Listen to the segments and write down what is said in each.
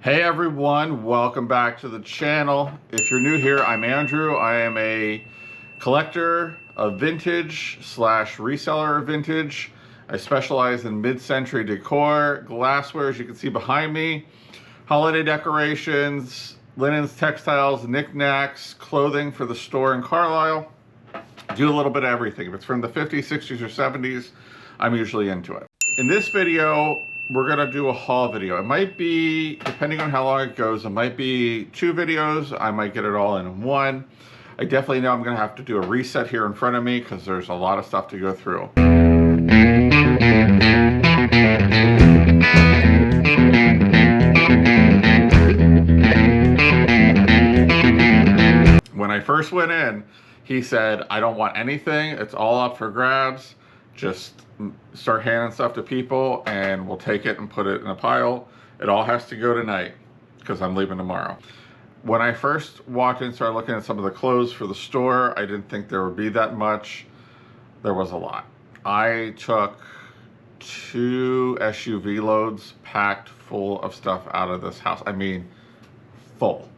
Hey everyone, welcome back to the channel. If you're new here, I'm Andrew. I am a collector of vintage slash reseller of vintage. I specialize in mid-century decor, glassware, as you can see behind me, holiday decorations, linens, textiles, knickknacks, clothing for the store in Carlisle. Do a little bit of everything. If it's from the 50s, 60s, or 70s, I'm usually into it. In this video, we're gonna do a haul video. It might be, depending on how long it goes, it might be 2 videos. I might get it all in one. I definitely know I'm gonna have to do a reset here in front of me because there's a lot of stuff to go through. When I first went in, he said, I don't want anything. It's all up for grabs. Just start handing stuff to people and we'll take it and put it in a pile. It all has to go tonight because I'm leaving tomorrow. When I first walked in and started looking at some of the clothes for the store, I didn't think there would be that much. There was a lot. I took 2 SUV loads packed full of stuff out of this house. I mean, full.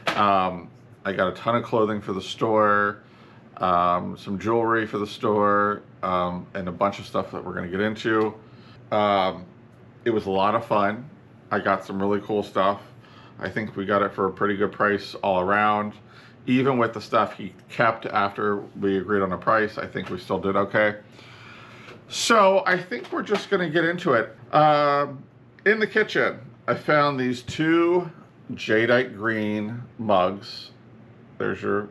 I got a ton of clothing for the store, some jewelry for the store, and a bunch of stuff that we're going to get into. It was a lot of fun. I got some really cool stuff. I think we got it for a pretty good price all around. Even with the stuff he kept after we agreed on a price, I think we still did okay. So I think we're just going to get into it. In the kitchen, I found these 2 jadeite green mugs. There's your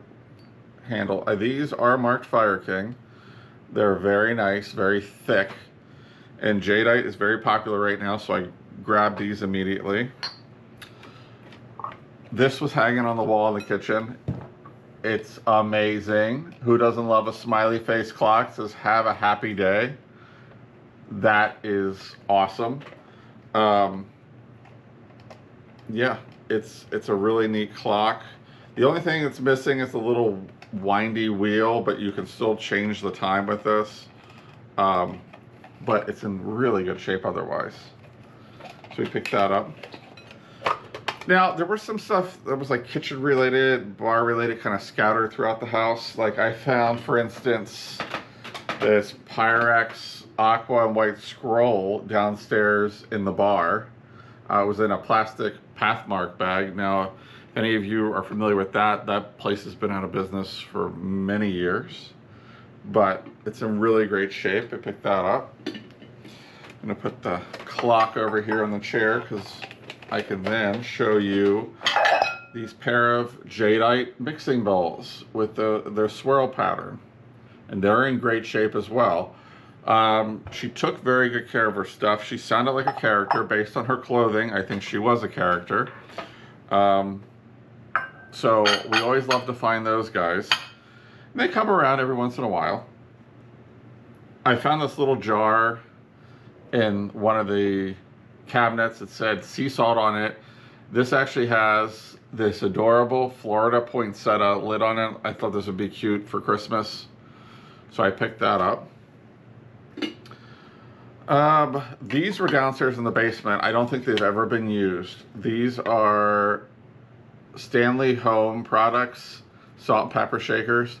handle. These are marked Fire King. They're very nice, very thick, and jadeite is very popular right now, so I grabbed these immediately. This was hanging on the wall in the kitchen. It's amazing. Who doesn't love a smiley face clock? It says have a happy day. That is awesome. Yeah, it's a really neat clock. The only thing that's missing is a little windy wheel, but you can still change the time with this. But it's in really good shape otherwise. So we picked that up. Now, there was some stuff that was like kitchen related, bar related, kind of scattered throughout the house. Like I found, for instance, this Pyrex aqua and white scroll downstairs in the bar. It was in a plastic Pathmark bag. Now, if any of you are familiar with that, that place has been out of business for many years, but it's in really great shape. I picked that up. I'm gonna put the clock over here on the chair because I can then show you these pair of jadeite mixing bowls with their swirl pattern, and they're in great shape as well. She took very good care of her stuff. She sounded like a character based on her clothing. I think she was a character. So we always love to find those guys. And they come around every once in a while. I found this little jar in one of the cabinets that said sea salt on it. This actually has this adorable Florida poinsettia lid on it. I thought this would be cute for Christmas, so I picked that up. These were downstairs in the basement. I don't think they've ever been used. These are Stanley Home products, salt and pepper shakers.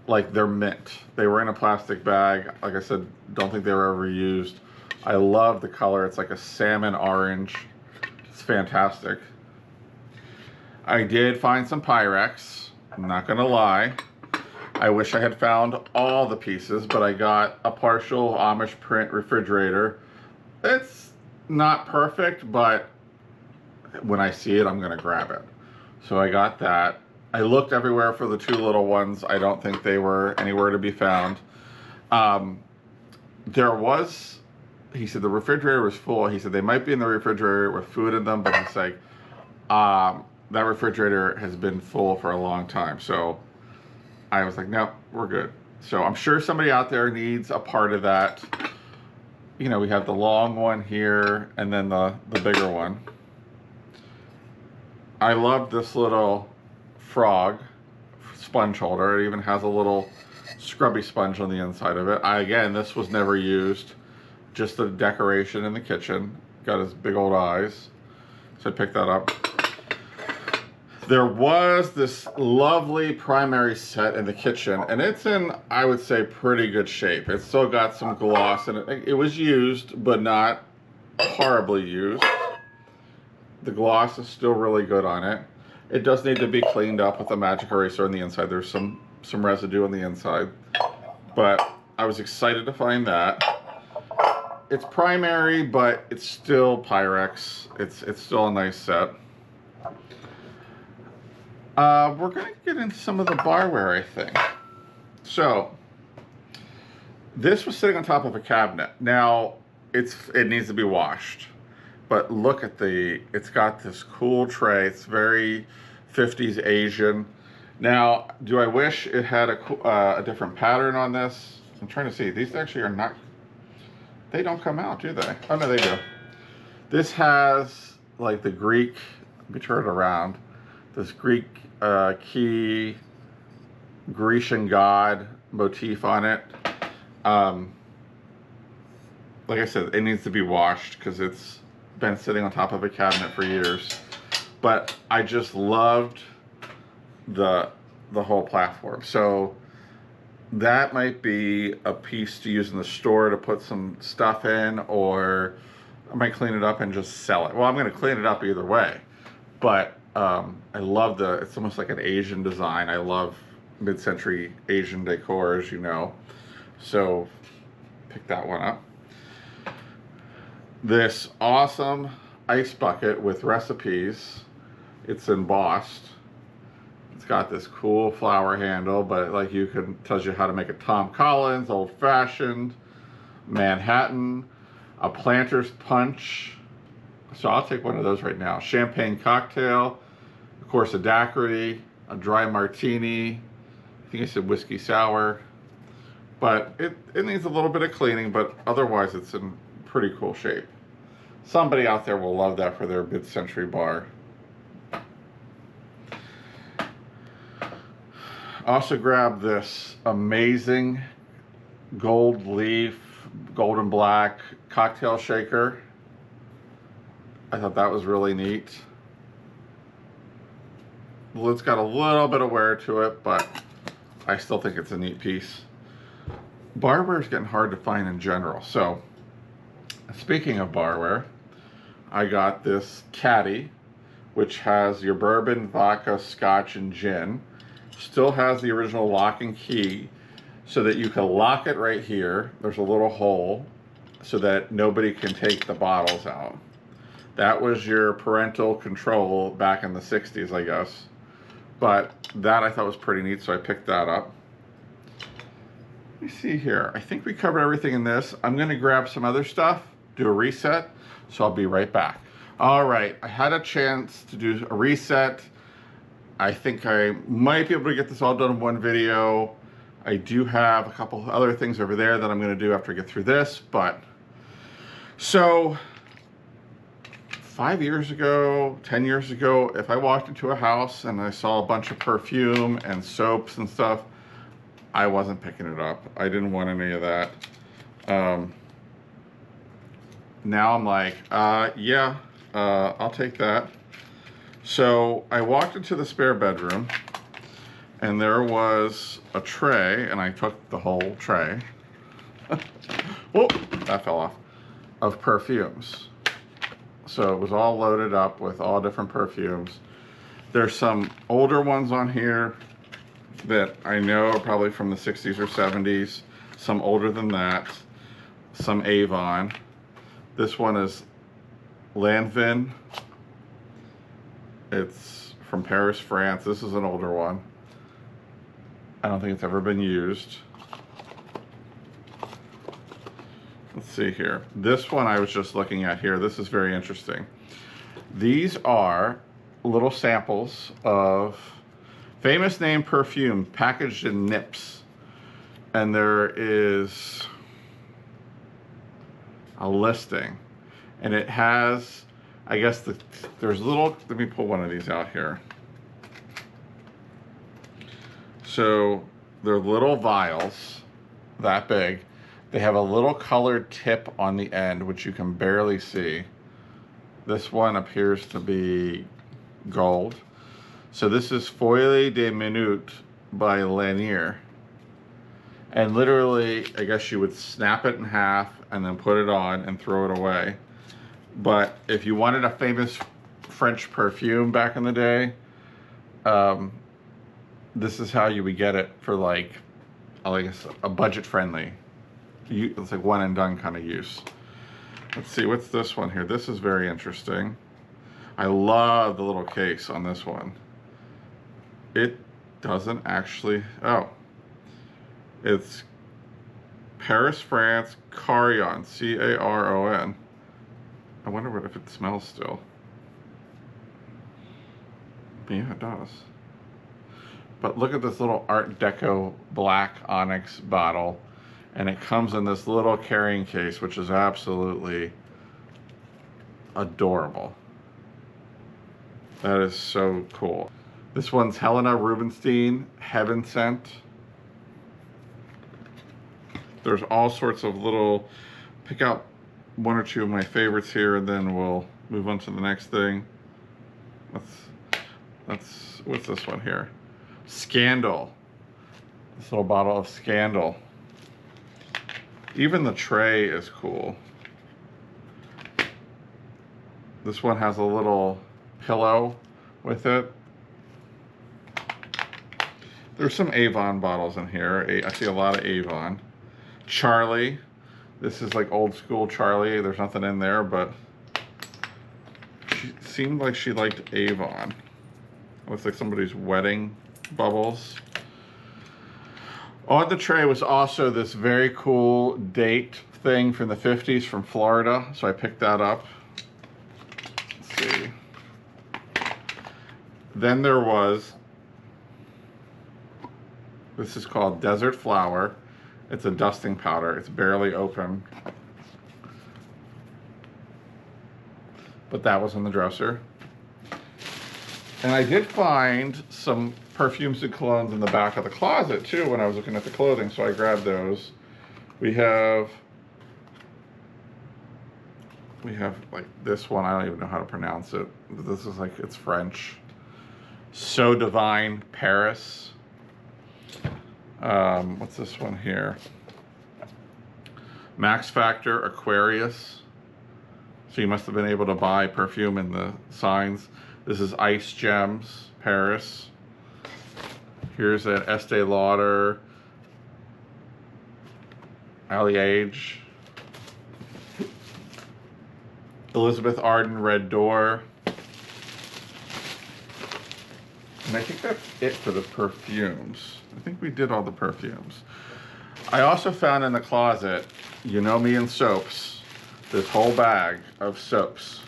Like, they're mint. They were in a plastic bag. Like I said, don't think they were ever used. I love the color. It's like a salmon orange. It's fantastic. I did find some Pyrex. I'm not gonna lie. I wish I had found all the pieces, but I got a partial Amish print refrigerator. It's not perfect, but when I see it, I'm gonna grab it. So I got that. I looked everywhere for the 2 little ones. I don't think they were anywhere to be found. There was, he said the refrigerator was full. He said they might be in the refrigerator with food in them, but he's like, that refrigerator has been full for a long time. So I was like, no, we're good. So I'm sure somebody out there needs a part of that. You know, we have the long one here and then the bigger one. I love this little frog sponge holder. It even has a little scrubby sponge on the inside of it. Again, this was never used. Just a decoration in the kitchen. Got his big old eyes. So I picked that up. There was this lovely primary set in the kitchen, and it's in, I would say, pretty good shape. It's still got some gloss, and it was used, but not horribly used. The gloss is still really good on it. It does need to be cleaned up with a magic eraser on the inside. There's some residue on the inside, but I was excited to find that. It's primary, but it's still Pyrex. It's still a nice set. We're going to get into some of the barware, I think. So, this was sitting on top of a cabinet. Now, it needs to be washed. But look at it's got this cool tray. It's very 50s Asian. Now, do I wish it had a different pattern on this? I'm trying to see. These actually are not, they don't come out, do they? Oh, no, they do. This has, like, the Greek, let me turn it around. This Greek key, Grecian god motif on it. Like I said, it needs to be washed because it's been sitting on top of a cabinet for years. But I just loved the whole platform. So that might be a piece to use in the store to put some stuff in, or I might clean it up and just sell it. Well, I'm going to clean it up either way. But I love it's almost like an Asian design. I love mid-century Asian decor, as you know. So pick that one up. This awesome ice bucket with recipes. It's embossed. It's got this cool flower handle, but like tells you how to make a Tom Collins, old fashioned, Manhattan, a planter's punch. So I'll take one of those right now. Champagne cocktail, of course a daiquiri, a dry martini. I think I said whiskey sour. But it needs a little bit of cleaning, but otherwise it's in pretty cool shape. Somebody out there will love that for their mid-century bar. Also grabbed this amazing gold leaf, golden black cocktail shaker. I thought that was really neat. The lid's got a little bit of wear to it, but I still think it's a neat piece. Barware is getting hard to find in general. So, speaking of barware, I got this caddy, which has your bourbon, vodka, scotch, and gin. Still has the original lock and key so that you can lock it right here. There's a little hole so that nobody can take the bottles out. That was your parental control back in the 60s, I guess. But that I thought was pretty neat, so I picked that up. Let me see here. I think we covered everything in this. I'm going to grab some other stuff, do a reset, so I'll be right back. All right, I had a chance to do a reset. I think I might be able to get this all done in one video. I do have a couple other things over there that I'm going to do after I get through this, but so 5 years ago, 10 years ago, if I walked into a house and I saw a bunch of perfume and soaps and stuff, I wasn't picking it up. I didn't want any of that. Now I'm like, yeah, I'll take that. So I walked into the spare bedroom and there was a tray, and I took the whole tray. Whoop, that fell off, of perfumes. So it was all loaded up with all different perfumes. There's some older ones on here that I know are probably from the 60s or 70s. Some older than that. Some Avon. This one is Lanvin. It's from Paris, France. This is an older one. I don't think it's ever been used. Let's see here. This one I was just looking at here. This is very interesting. These are little samples of famous name perfume packaged in nips. And there is a listing. And it has, I guess, there's little, let me pull one of these out here. So they're little vials, that big. They have a little colored tip on the end, which you can barely see. This one appears to be gold. So this is Folie de Minute by Lanier. And literally, I guess you would snap it in half and then put it on and throw it away. But if you wanted a famous French perfume back in the day, this is how you would get it for like, I guess, a budget friendly. It's like one and done kind of use. Let's see, what's this one here? This is very interesting. I love the little case on this one. It doesn't actually, oh. It's Paris, France, Caron, C-A-R-O-N. I wonder if it smells still. Yeah, it does. But look at this little Art Deco black onyx bottle. And it comes in this little carrying case, which is absolutely adorable. That is so cool. This one's Helena Rubinstein, Heaven Scent. There's all sorts of little, pick out one or two of my favorites here, and then we'll move on to the next thing. What's this one here? Scandal. This little bottle of Scandal. Even the tray is cool. This one has a little pillow with it. There's some Avon bottles in here. I see a lot of Avon. Charlie. This is like old school Charlie. There's nothing in there, but she seemed like she liked Avon. Looks like somebody's wedding bubbles. On the tray was also this very cool date thing from the 50s from Florida, so I picked that up. Let's see. Then there was, this is called Desert Flower. It's a dusting powder. It's barely open. But that was in the dresser. And I did find some perfumes and colognes in the back of the closet too when I was looking at the clothing, so I grabbed those. We have like this one, I don't even know how to pronounce it. This is like, it's French. So Divine Paris. What's this one here? Max Factor Aquarius. So you must have been able to buy perfume in the signs. This is Ice Gems Paris. Here's an Estee Lauder Alliage. Elizabeth Arden Red Door. And I think that's it for the perfumes. I think we did all the perfumes. I also found in the closet, you know me and soaps, this whole bag of soaps.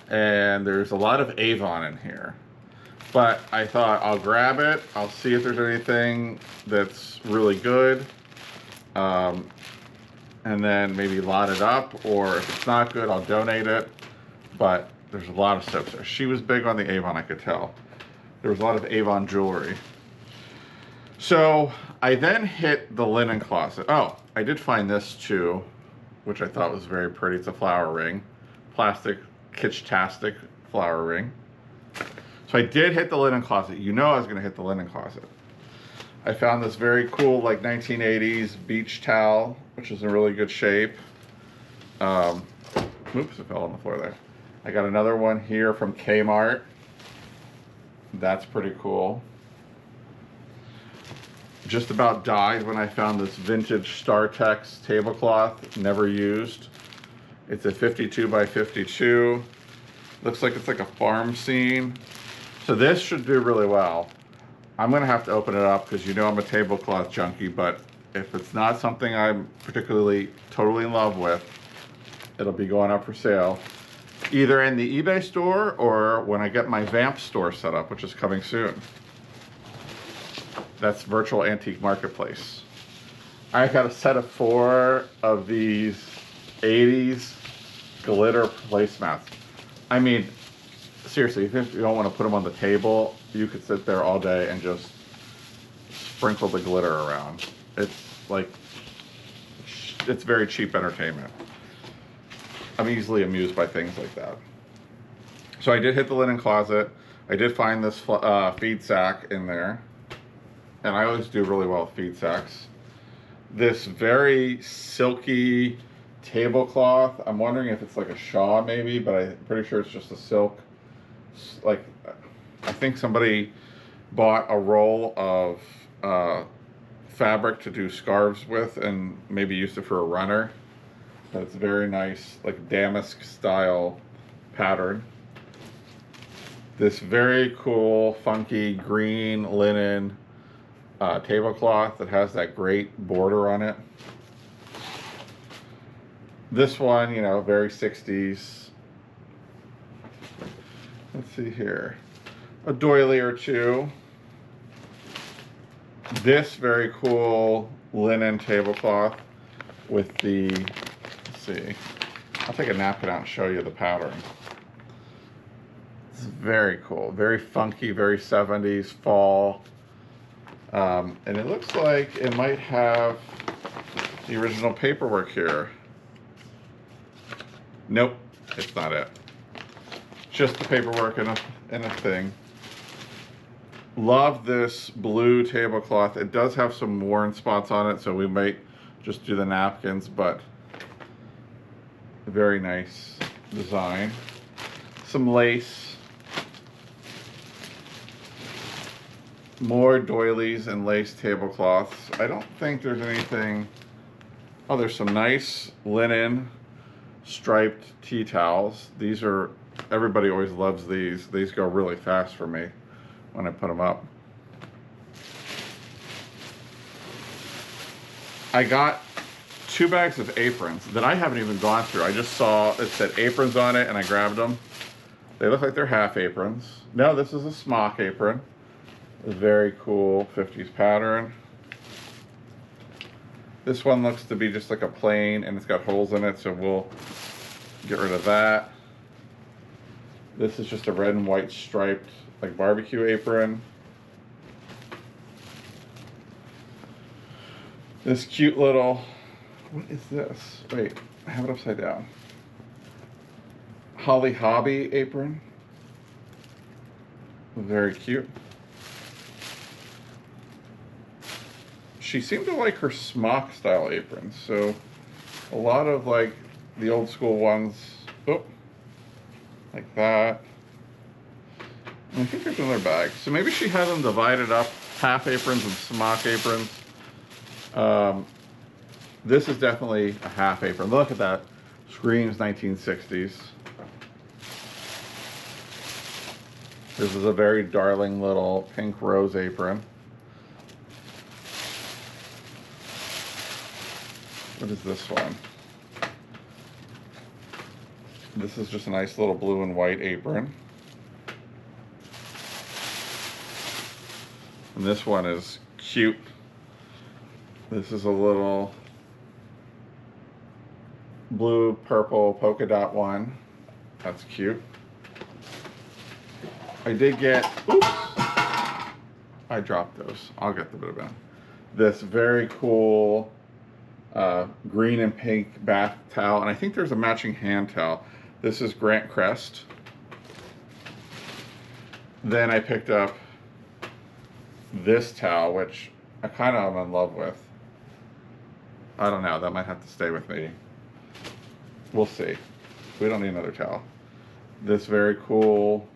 And there's a lot of Avon in here. But I thought I'll grab it. I'll see if there's anything that's really good. And then maybe lot it up, or if it's not good, I'll donate it. But there's a lot of soaps there. She was big on the Avon, I could tell. There was a lot of Avon jewelry. So I then hit the linen closet. Oh, I did find this too, which I thought was very pretty. It's a flower ring. Plastic, kitsch-tastic flower ring. So I did hit the linen closet. You know I was gonna hit the linen closet. I found this very cool, like 1980s beach towel, which is in really good shape. Oops, it fell on the floor there. I got another one here from Kmart. That's pretty cool. Just about died when I found this vintage Startex tablecloth, never used. It's a 52 by 52. Looks like it's like a farm scene. So this should do really well. I'm gonna have to open it up because you know I'm a tablecloth junkie, but if it's not something I'm particularly totally in love with, it'll be going up for sale. Either in the eBay store or when I get my Vamp store set up, which is coming soon. That's Virtual Antique Marketplace. I got a set of 4 of these 80s glitter placemats. I mean, seriously, if you don't want to put them on the table, you could sit there all day and just sprinkle the glitter around. It's like, it's very cheap entertainment. I'm easily amused by things like that. So I did hit the linen closet. I did find this feed sack in there. And I always do really well with feed sacks. This very silky tablecloth. I'm wondering if it's like a shawl maybe, but I'm pretty sure it's just a silk. Like, I think somebody bought a roll of fabric to do scarves with and maybe used it for a runner. But it's very nice, like damask style pattern. This very cool, funky green linen tablecloth that has that great border on it. This one, you know, very 60s. Let's see here. A doily or two. This very cool linen tablecloth with the, let's see, I'll take a napkin out and show you the pattern. It's very cool, very funky, very 70s fall. And it looks like it might have the original paperwork here. Nope, it's not it. Just the paperwork in a thing. Love this blue tablecloth. It does have some worn spots on it, so we might just do the napkins, but very nice design. Some lace. More doilies and lace tablecloths. I don't think there's anything. Oh, there's some nice linen striped tea towels. These are, everybody always loves these. These go really fast for me when I put them up. I got 2 bags of aprons that I haven't even gone through. I just saw it said aprons on it and I grabbed them. They look like they're half aprons. No, this is a smock apron. A very cool 50s pattern. This one looks to be just like a plain and it's got holes in it, so we'll get rid of that. This is just a red and white striped like barbecue apron. This cute little, what is this? Wait, I have it upside down. Holly Hobby apron. Very cute. She seemed to like her smock style aprons, so a lot of like the old school ones, oh, like that. And I think there's another bag. So maybe she had them divided up, half aprons and smock aprons. This is definitely a half apron. Look at that. Screams 1960s. This is a very darling little pink rose apron. What is this one? This is just a nice little blue and white apron. And this one is cute. This is a little blue, purple polka dot one. That's cute. I did get, oops, I dropped those. I'll get the bit of it. This very cool green and pink bath towel, and I think there's a matching hand towel. This is Grant Crest. Then I picked up this towel, which I kind of am in love with. I don't know, that might have to stay with me. We'll see. We don't need another towel. This very cool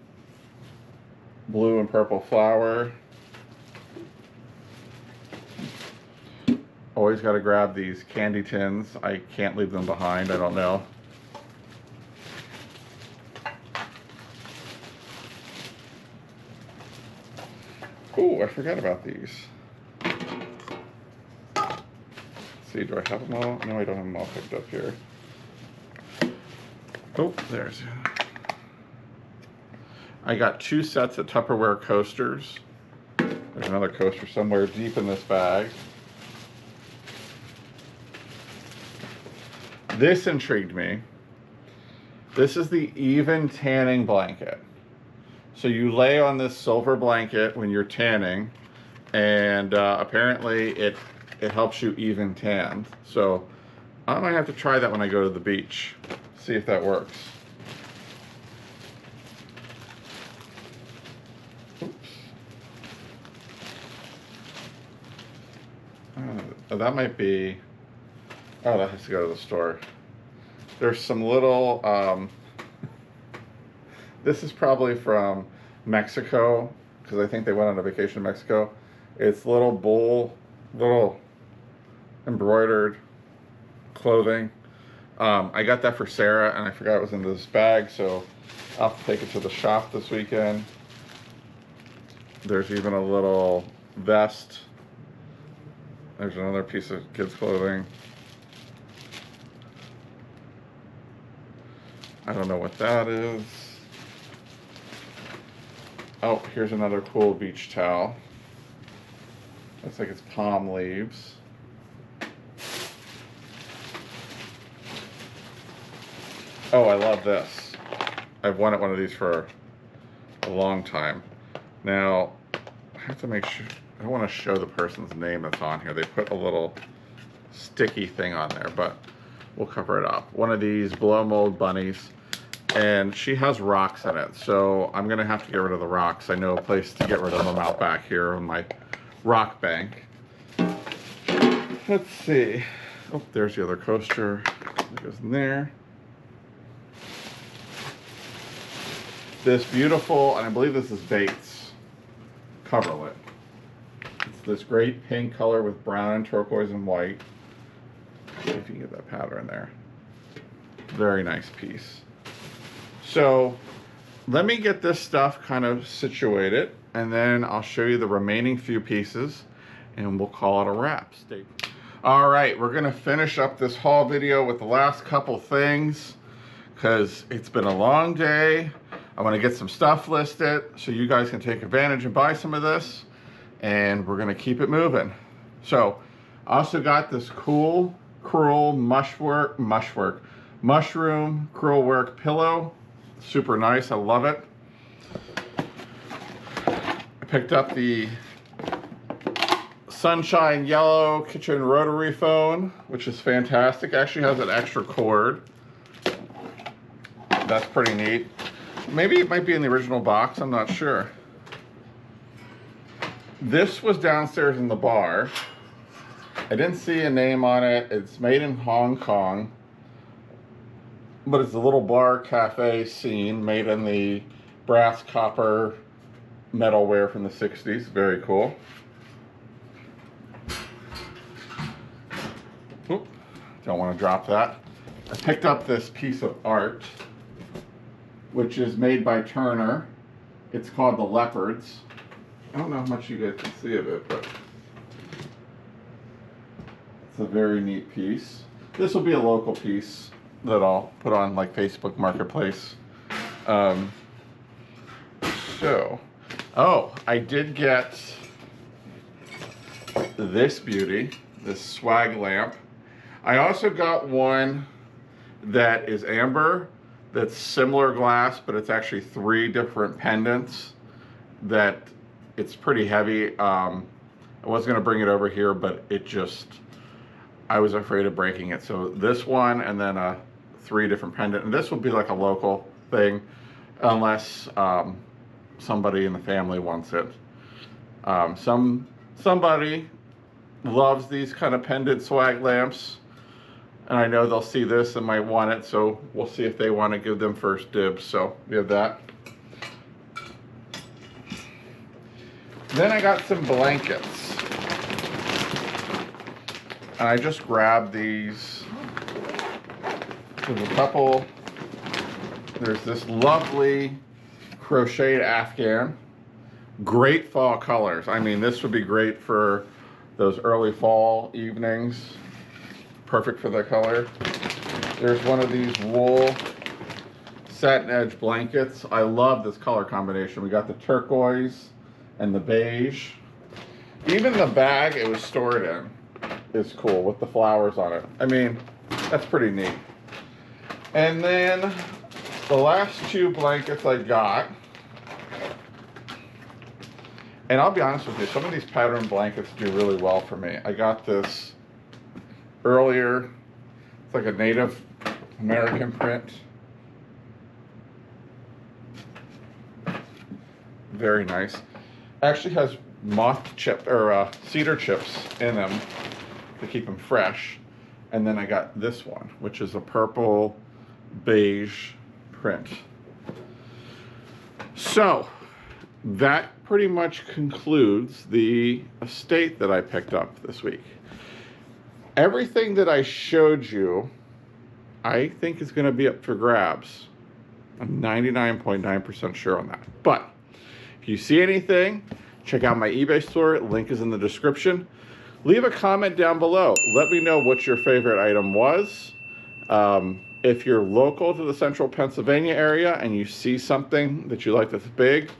blue and purple flower. Always got to grab these candy tins. I can't leave them behind. I don't know. Oh, I forgot about these. Let's see, do I have them all? No, I don't have them all picked up here. Oh, there's. I got 2 sets of Tupperware coasters. There's another coaster somewhere deep in this bag. This intrigued me. This is the Even Tanning Blanket. So you lay on this silver blanket when you're tanning, and apparently it helps you even tan. So I might have to try that when I go to the beach. See if that works. Oops. That might be, oh, that has to go to the store. There's some little, this is probably from Mexico, because I think they went on a vacation in Mexico. It's little embroidered clothing. I got that for Sarah, and I forgot it was in this bag, so I'll have to take it to the shop this weekend. There's even a little vest. There's another piece of kids' clothing. I don't know what that is. Oh, here's another cool beach towel. Looks like it's palm leaves. Oh, I love this. I've wanted one of these for a long time. Now, I have to make sure, I don't want to show the person's name that's on here. They put a little sticky thing on there, but we'll cover it up. One of these blow mold bunnies, and she has rocks in it, so I'm gonna have to get rid of the rocks. I know a place to get rid of them out back here on my rock bank. Let's see. Oh, there's the other coaster. It goes in there. This beautiful, and I believe this is Bates coverlet. It's this great pink color with brown and turquoise and white. See if you can get that pattern there. Very nice piece. So let me get this stuff kind of situated, and then I'll show you the remaining few pieces, and we'll call it a wrap. All right, we're gonna finish up this haul video with the last couple things, because it's been a long day. I want to get some stuff listed so you guys can take advantage and buy some of this, and we're gonna keep it moving. So I also got this cool crewel mushroom crewel work pillow. Super nice, I love it. I picked up the Sunshine Yellow kitchen rotary phone, which is fantastic. Actually has an extra cord. That's pretty neat. Maybe it might be in the original box, I'm not sure. This was downstairs in the bar. I didn't see a name on it. It's made in Hong Kong, but it's a little bar cafe scene made in the brass copper metalware from the 60s. Very cool. Oop, don't want to drop that. I picked up this piece of art, which is made by Turner. It's called The Leopards. I don't know how much you guys can see of it, but it's a very neat piece. This will be a local piece that I'll put on like Facebook Marketplace. Oh, I did get this beauty, this swag lamp. I also got one that is amber, that's similar glass, but it's actually 3 different pendants. That it's pretty heavy. I was gonna bring it over here, but I was afraid of breaking it. So this one, and then a 3 different pendant, and this will be like a local thing, unless somebody in the family wants it. Somebody loves these kind of pendant swag lamps, and I know they'll see this and might want it, so we'll see if they want to give them first dibs. So we have that. Then I got some blankets, and I just grabbed these. There's a couple. There's this lovely crocheted Afghan. Great fall colors. I mean, this would be great for those early fall evenings. Perfect for the color. There's one of these wool satin edge blankets. I love this color combination. We got the turquoise and the beige. Even the bag it was stored in is cool with the flowers on it. I mean, that's pretty neat. And then the last 2 blankets I got, and I'll be honest with you, some of these pattern blankets do really well for me. I got this earlier. It's like a Native American print. Very nice. Actually has moth chip or cedar chips in them to keep them fresh. And then I got this one, which is a purple beige print. So that pretty much concludes the estate that I picked up this week. Everything that I showed you, I think is going to be up for grabs. I'm 99.9% sure on that. But if you see anything, check out my eBay store. Link is in the description. Leave a comment down below. Let me know what your favorite item was. If you're local to the central Pennsylvania area and you see something that you like that's big,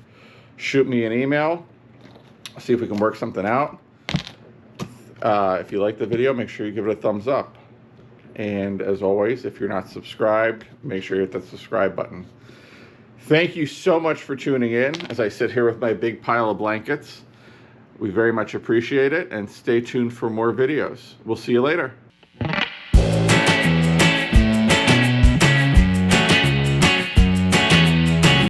shoot me an email. See if we can work something out. If you like the video, make sure you give it a thumbs up. And as always, if you're not subscribed, make sure you hit that subscribe button. Thank you so much for tuning in as I sit here with my big pile of blankets. We very much appreciate it, and stay tuned for more videos. We'll see you later.